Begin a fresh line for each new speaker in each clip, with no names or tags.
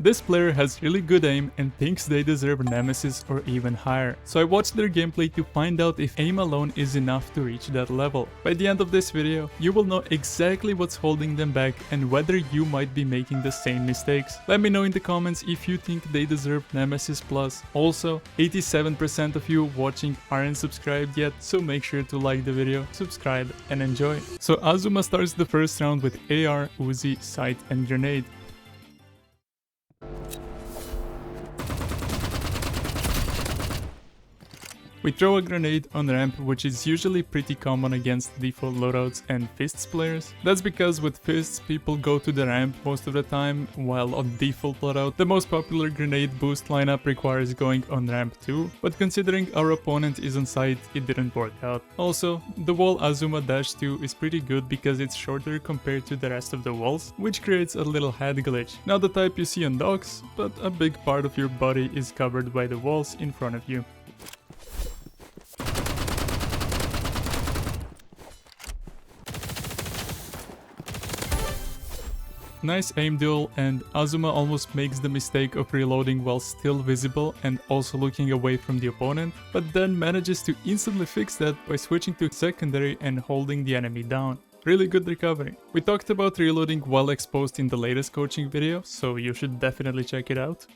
This player has really good aim and thinks they deserve Nemesis or even higher. So I watched their gameplay to find out if aim alone is enough to reach that level. By the end of this video, you will know exactly what's holding them back and whether you might be making the same mistakes. Let me know in the comments if you think they deserve Nemesis Plus. Also, 87% of you watching aren't subscribed yet, so make sure to like the video, subscribe and enjoy. So Azuma starts the first round with AR, Uzi, sight and grenade. We throw a grenade on ramp, which is usually pretty common against default loadouts and fists players. That's because with fists people go to the ramp most of the time, while on default loadout the most popular grenade boost lineup requires going on ramp too, but considering our opponent is on site, it didn't work out. Also, the wall Azuma dash to is pretty good because it's shorter compared to the rest of the walls, which creates a little head glitch. Not the type you see on dogs, but a big part of your body is covered by the walls in front of you. Nice aim duel, and Azuma almost makes the mistake of reloading while still visible and also looking away from the opponent, but then manages to instantly fix that by switching to secondary and holding the enemy down. Really good recovery. We talked about reloading while exposed in the latest coaching video, so you should definitely check it out.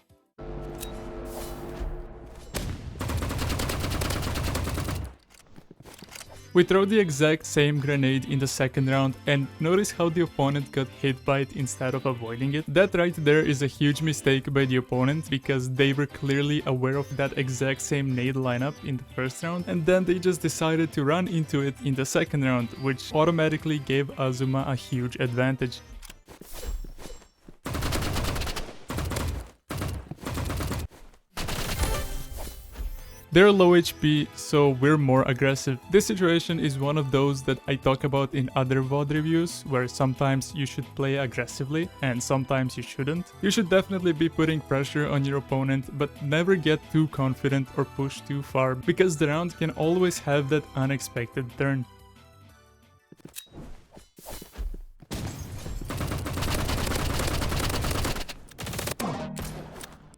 We throw the exact same grenade in the second round and notice how the opponent got hit by it instead of avoiding it. That right there is a huge mistake by the opponent because they were clearly aware of that exact same nade lineup in the first round and then they just decided to run into it in the second round, which automatically gave Azuma a huge advantage. They're low HP, so we're more aggressive. This situation is one of those that I talk about in other VOD reviews, where sometimes you should play aggressively and sometimes you shouldn't. You should definitely be putting pressure on your opponent, but never get too confident or push too far, because the round can always have that unexpected turn.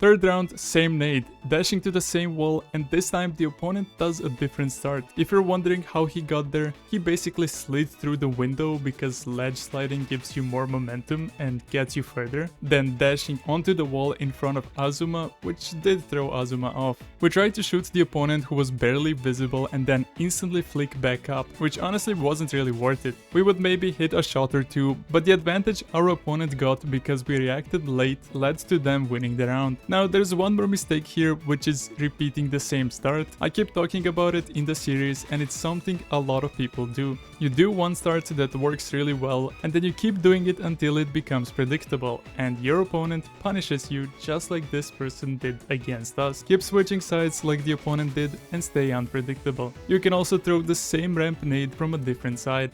Third round, same nade, dashing to the same wall, and this time the opponent does a different start. If you're wondering how he got there, he basically slid through the window because ledge sliding gives you more momentum and gets you further, then dashing onto the wall in front of Azuma, which did throw Azuma off. We tried to shoot the opponent who was barely visible and then instantly flick back up, which honestly wasn't really worth it. We would maybe hit a shot or two, but the advantage our opponent got because we reacted late led to them winning the round. Now there's one more mistake here, which is repeating the same start. I keep talking about it in the series and it's something a lot of people do. You do one start that works really well and then you keep doing it until it becomes predictable and your opponent punishes you just like this person did against us. Keep switching sides like the opponent did and stay unpredictable. You can also throw the same ramp nade from a different side.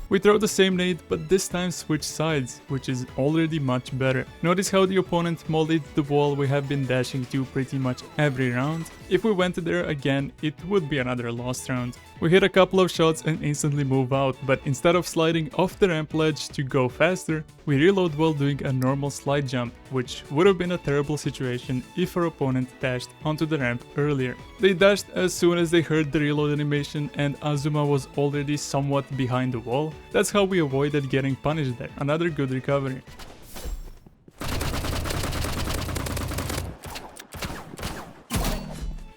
We throw the same nade, but this time switch sides, which is already much better. Notice how the opponent molded the wall we have been dashing to pretty much every round. If we went there again, it would be another lost round. We hit a couple of shots and instantly move out, but instead of sliding off the ramp ledge to go faster, we reload while doing a normal slide jump, which would have been a terrible situation if our opponent dashed onto the ramp earlier. They dashed as soon as they heard the reload animation and Azuma was already somewhat behind the wall. That's how we avoided getting punished there. Another good recovery.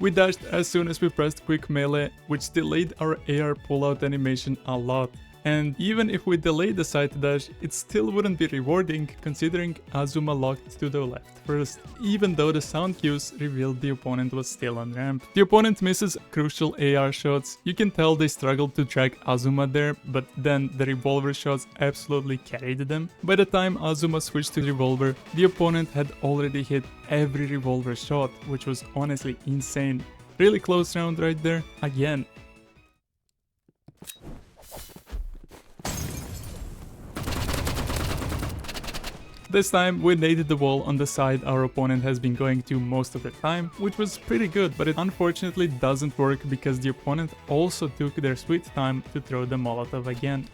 We dashed as soon as we pressed quick melee, which delayed our AR pullout animation a lot. And even if we delayed the side dash, it still wouldn't be rewarding considering Azuma locked to the left first, even though the sound cues revealed the opponent was still on ramp. The opponent misses crucial AR shots. You can tell they struggled to track Azuma there, but then the revolver shots absolutely carried them. By the time Azuma switched to revolver, the opponent had already hit every revolver shot, which was honestly insane. Really close round right there, again. This time we naded the wall on the side our opponent has been going to most of the time, which was pretty good, but it unfortunately doesn't work because the opponent also took their sweet time to throw the Molotov again.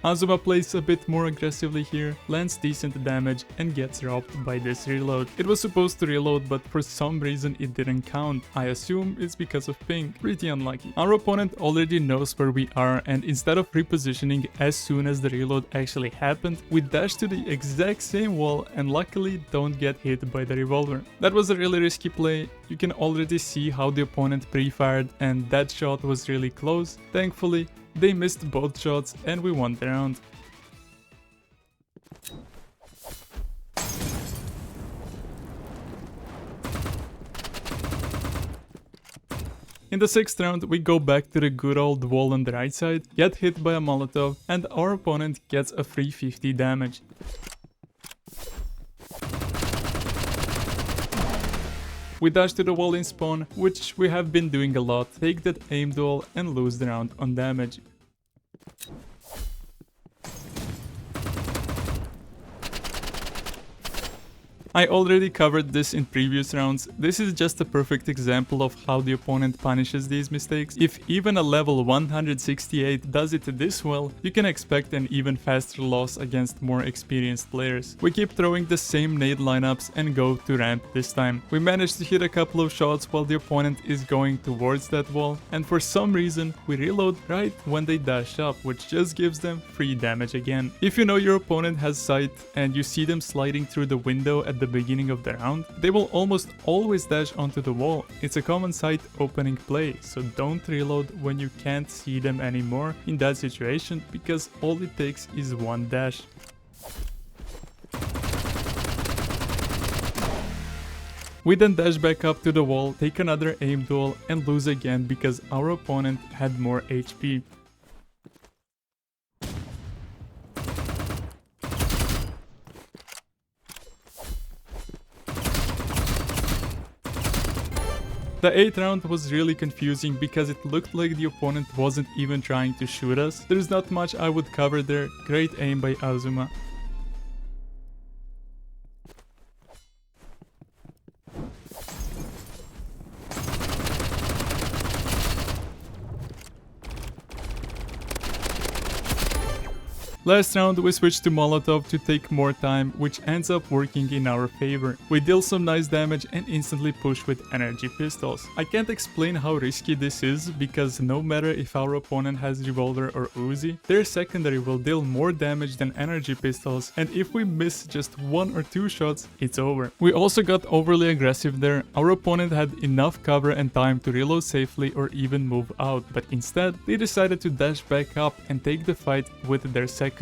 Azuma plays a bit more aggressively here, lands decent damage and gets robbed by this reload. It was supposed to reload, but for some reason it didn't count. I assume it's because of ping. Pretty unlucky. Our opponent already knows where we are, and instead of repositioning as soon as the reload actually happened, we dash to the exact same wall and luckily don't get hit by the revolver. That was a really risky play. You can already see how the opponent pre-fired and that shot was really close. Thankfully, they missed both shots and we won the round. In the 6th round, we go back to the good old wall on the right side, get hit by a Molotov, and our opponent gets a free 50 damage. We dash to the wall in spawn, which we have been doing a lot, take that aim duel and lose the round on damage. I already covered this in previous rounds. This is just a perfect example of how the opponent punishes these mistakes. If even a level 168 does it this well, you can expect an even faster loss against more experienced players. We keep throwing the same nade lineups and go to ramp this time. We manage to hit a couple of shots while the opponent is going towards that wall, and for some reason we reload right when they dash up, which just gives them free damage again. If you know your opponent has sight and you see them sliding through the window at the beginning of the round, they will almost always dash onto the wall. It's a common sight opening play, so don't reload when you can't see them anymore in that situation, because all it takes is one dash. We then dash back up to the wall, take another aim duel and lose again because our opponent had more HP. The 8th round was really confusing because it looked like the opponent wasn't even trying to shoot us. There's not much I would cover there. Great aim by Azuma. Last round we switched to Molotov to take more time, which ends up working in our favor. We deal some nice damage and instantly push with energy pistols. I can't explain how risky this is, because no matter if our opponent has revolver or Uzi, their secondary will deal more damage than energy pistols, and if we miss just 1 or 2 shots, it's over. We also got overly aggressive there. Our opponent had enough cover and time to reload safely or even move out, but instead they decided to dash back up and take the fight with their secondary,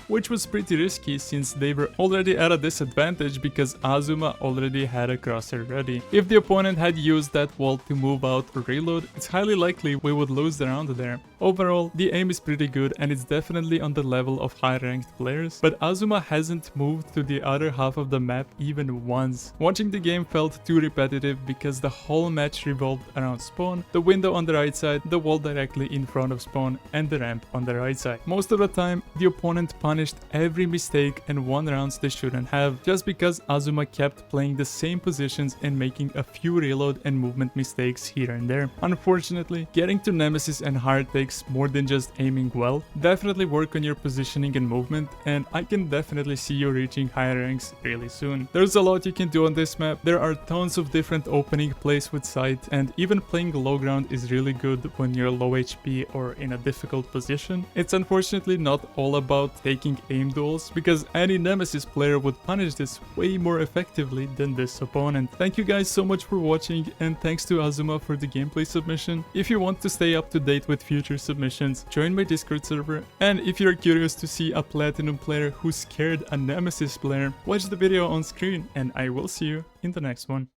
which was pretty risky since they were already at a disadvantage because Azuma already had a crosser ready. If the opponent had used that wall to move out or reload, it's highly likely we would lose the round there. Overall, the aim is pretty good and it's definitely on the level of high ranked players, but Azuma hasn't moved to the other half of the map even once. Watching the game felt too repetitive because the whole match revolved around spawn, the window on the right side, the wall directly in front of spawn, and the ramp on the right side. Most of the time, the opponent punished every mistake and won rounds they shouldn't have, just because Azuma kept playing the same positions and making a few reload and movement mistakes here and there. Unfortunately, getting to Nemesis and hard takes more than just aiming well. Definitely work on your positioning and movement, and I can definitely see you reaching higher ranks really soon. There's a lot you can do on this map. There are tons of different opening plays with sight, and even playing low ground is really good when you're low HP or in a difficult position. It's unfortunately not all about taking aim duels, because any Nemesis player would punish this way more effectively than this opponent. Thank you guys so much for watching, and thanks to Azuma for the gameplay submission. If you want to stay up to date with future submissions, join my Discord server, and if you're curious to see a Platinum player who scared a Nemesis player, watch the video on screen, and I will see you in the next one.